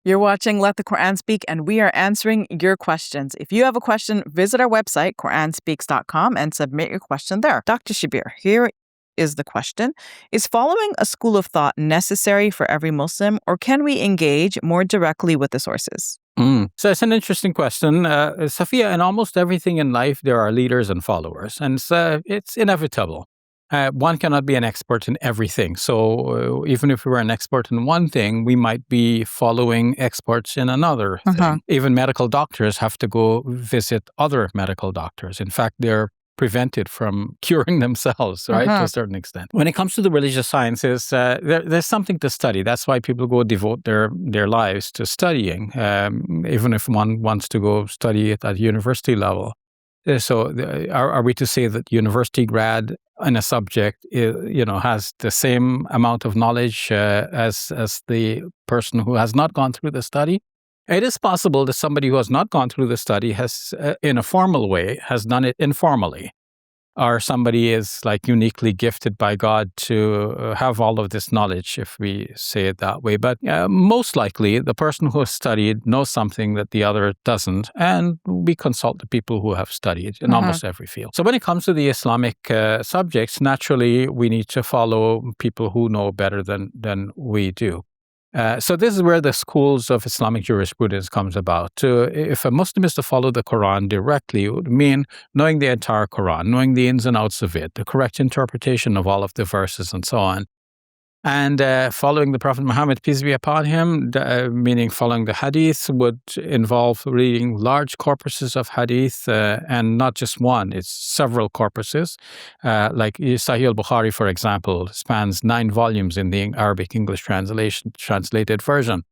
You're watching Let the Quran Speak, and we are answering your questions. If you have a question, visit our website, QuranSpeaks.com, and submit your question there. Dr. Shabir, here is the question. Is following a school of thought necessary for every Muslim, or can we engage more directly with the sources? So it's an interesting question. Safiya, in almost everything in life, there are leaders and followers, and it's inevitable. One cannot be an expert in everything. So even if we were an expert in one thing, we might be following experts in another thing. Even medical doctors have to go visit other medical doctors. In fact, they're prevented from curing themselves, right, to a certain extent. When it comes to the religious sciences, there's something to study. That's why people go devote their lives to studying, even if one wants to go study it at university level. So are we to say that university grad in a subject, has the same amount of knowledge as the person who has not gone through the study? It is possible that somebody who has not gone through the study has, in a formal way, has done it informally. Or somebody is like uniquely gifted by God to have all of this knowledge, if we say it that way. But most likely, the person who has studied knows something that the other doesn't, and we consult the people who have studied in almost every field. So when it comes to the Islamic subjects, naturally, we need to follow people who know better than we do. So this is where the schools of Islamic jurisprudence comes about. If a Muslim is to follow the Quran directly, it would mean knowing the entire Quran, knowing the ins and outs of it, the correct interpretation of all of the verses and so on. And following the Prophet Muhammad, peace be upon him, meaning following the Hadith, would involve reading large corpuses of Hadith, and not just one, it's several corpuses. Like Sahih al-Bukhari, for example, spans 9 volumes in the Arabic English translated version.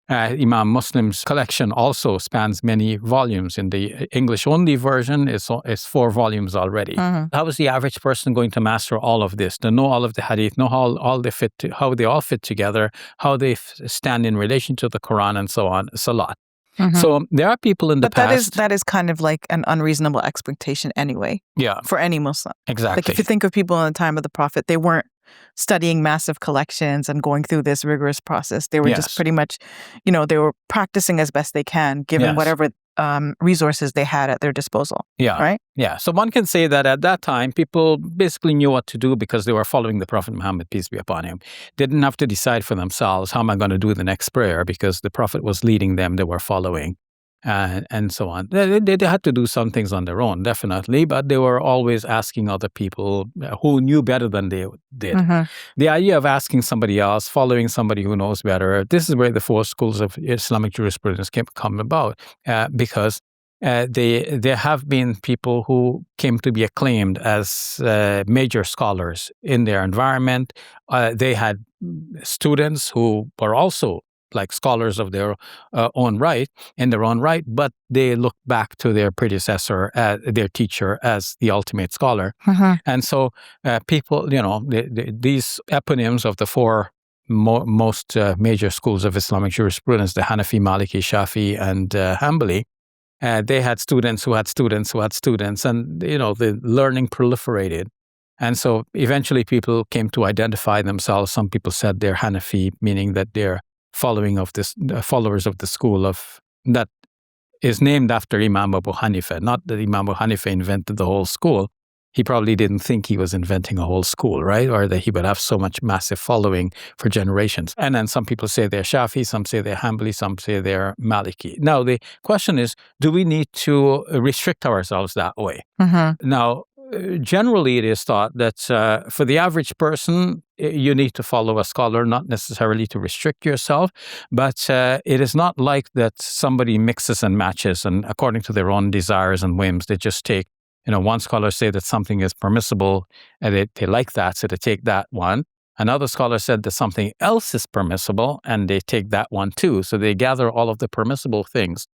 Imam Muslim's collection also spans many volumes. In the English-only version, is 4 volumes already. How is the average person going to master all of this, to know all of the hadith, know how they all fit together, how they stand in relation to the Quran, and so on? It's a lot. So there are people in the past. But that is kind of like an unreasonable expectation anyway. Yeah. For any Muslim. Exactly. Like if you think of people in the time of the Prophet, they weren't studying massive collections and going through this rigorous process. They were just pretty much, they were practicing as best they can, given whatever resources they had at their disposal. Yeah. Right? Yeah. So one can say that at that time, people basically knew what to do because they were following the Prophet Muhammad, peace be upon him. They didn't have to decide for themselves, how am I going to do the next prayer? Because the Prophet was leading them, they were following. And so on. They had to do some things on their own, definitely, but they were always asking other people who knew better than they did. The idea of asking somebody else, following somebody who knows better, this is where the 4 schools of Islamic jurisprudence come about, because there have been people who came to be acclaimed as major scholars in their environment. They had students who were also like scholars of their own right, but they look back to their predecessor, their teacher, as the ultimate scholar. And so people, these eponyms of the 4 most major schools of Islamic jurisprudence, the Hanafi, Maliki, Shafi, and Hanbali, they had students who had students who had students, and, the learning proliferated. And so eventually people came to identify themselves. Some people said they're Hanafi, meaning that they're followers of the school of that is named after Imam Abu Hanifa. Not that Imam Abu Hanifa invented the whole school. He probably didn't think he was inventing a whole school, right? Or that he would have so much massive following for generations. And then some people say they're Shafi, some say they're Hanbali, some say they're Maliki. Now, the question is, do we need to restrict ourselves that way? Now, generally, it is thought that for the average person, you need to follow a scholar, not necessarily to restrict yourself, but it is not like that somebody mixes and matches, and according to their own desires and whims, they just take, one scholar say that something is permissible, and they like that, so they take that one. Another scholar said that something else is permissible, and they take that one too, so they gather all of the permissible things.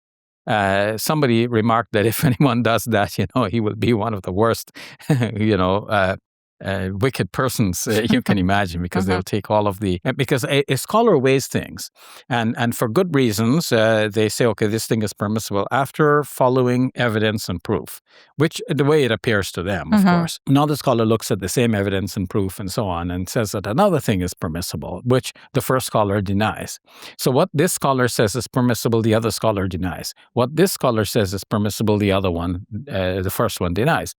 Somebody remarked that if anyone does that, he will be one of the worst, wicked persons you can imagine, because they'll take all of because a scholar weighs things, and for good reasons. They say, okay, this thing is permissible after following evidence and proof, which the way it appears to them, of course. Another scholar looks at the same evidence and proof and so on and says that another thing is permissible, which the first scholar denies. So what this scholar says is permissible, the other scholar denies. What this scholar says is permissible, the first one denies.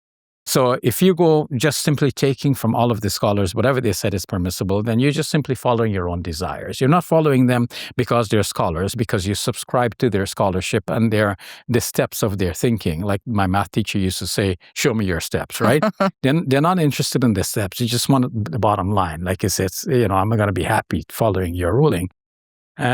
So if you go just simply taking from all of the scholars whatever they said is permissible, then you're just simply following your own desires. You're not following them because they're scholars, because you subscribe to their scholarship and the steps of their thinking. Like my math teacher used to say, show me your steps, right? They're not interested in the steps. You just want the bottom line. Like you said, I'm going to be happy following your ruling.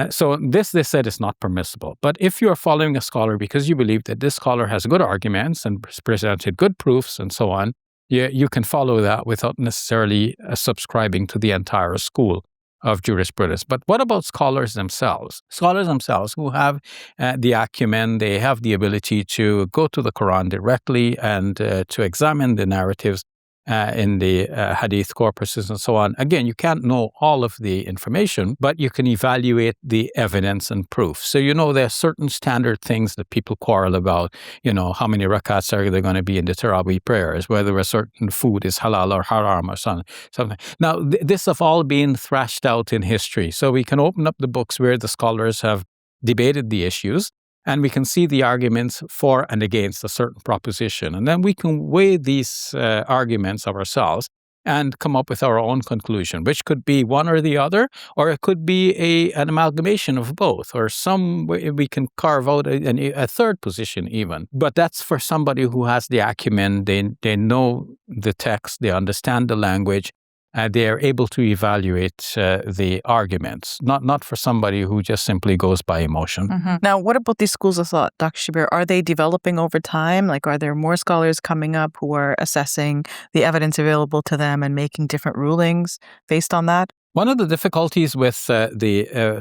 So this, they said, is not permissible. But if you are following a scholar because you believe that this scholar has good arguments and presented good proofs and so on, you can follow that without necessarily subscribing to the entire school of jurisprudence. But what about scholars themselves? Scholars themselves who have the acumen, they have the ability to go to the Quran directly and to examine the narratives in the hadith corpuses and so on. Again, you can't know all of the information, but you can evaluate the evidence and proof. So there are certain standard things that people quarrel about. How many rakats are there going to be in the Tarawih prayers, whether a certain food is halal or haram or something. Now, this have all been thrashed out in history. So we can open up the books where the scholars have debated the issues, and we can see the arguments for and against a certain proposition. And then we can weigh these arguments ourselves and come up with our own conclusion, which could be one or the other, or it could be an amalgamation of both, or some way we can carve out a third position even. But that's for somebody who has the acumen. They know the text, they understand the language, they are able to evaluate the arguments, not for somebody who just simply goes by emotion. Now, what about these schools of thought, Dr. Shabir? Are they developing over time? Like, are there more scholars coming up who are assessing the evidence available to them and making different rulings based on that? One of the difficulties with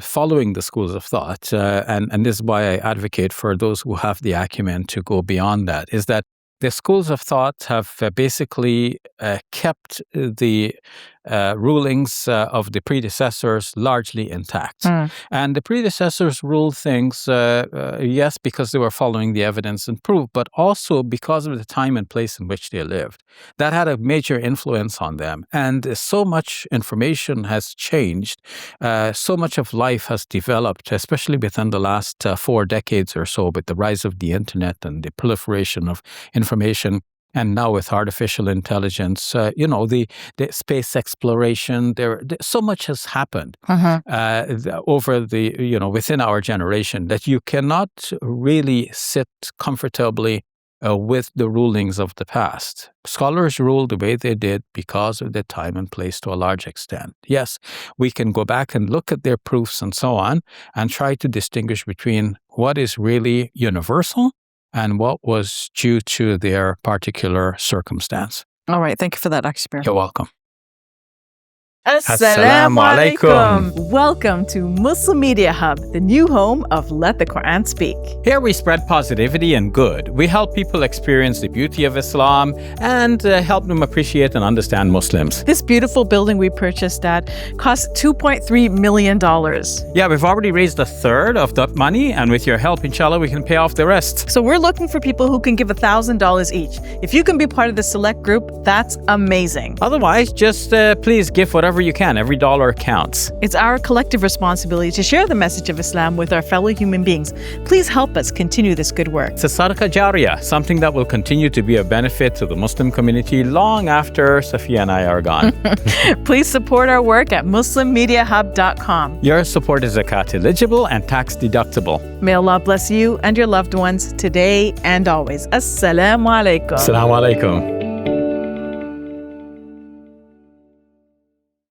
following the schools of thought, and this is why I advocate for those who have the acumen to go beyond that, is that the schools of thought have basically kept the rulings of the predecessors largely intact. And the predecessors ruled things, yes, because they were following the evidence and proof, but also because of the time and place in which they lived. That had a major influence on them. And so much information has changed. So much of life has developed, especially within the last 4 decades or so, with the rise of the internet and the proliferation of information. And now with artificial intelligence, the space exploration, so much has happened over within our generation that you cannot really sit comfortably with the rulings of the past. Scholars ruled the way they did because of their time and place to a large extent. Yes, we can go back and look at their proofs and so on and try to distinguish between what is really universal and what was due to their particular circumstance. All right. Thank you for that, Dr. Shabir. You're welcome. Assalamu alaikum. Welcome to Muslim Media Hub, the new home of Let the Quran Speak. Here we spread positivity and good. We help people experience the beauty of Islam and help them appreciate and understand Muslims. This beautiful building we purchased at cost $2.3 million. Yeah, we've already raised a third of that money, and with your help, inshallah, we can pay off the rest. So we're looking for people who can give $1,000 each. If you can be part of the select group, that's amazing. Otherwise, just please give whatever you can. Every dollar counts. It's our collective responsibility to share the message of Islam with our fellow human beings. Please help us continue this good work. It's a sadaqah jariyah, something that will continue to be a benefit to the Muslim community long after Safiya and I are gone. Please support our work at muslimmediahub.com. Your support is zakat eligible and tax deductible. May Allah bless you and your loved ones today and always. Assalamu alaikum. Assalamu alaikum.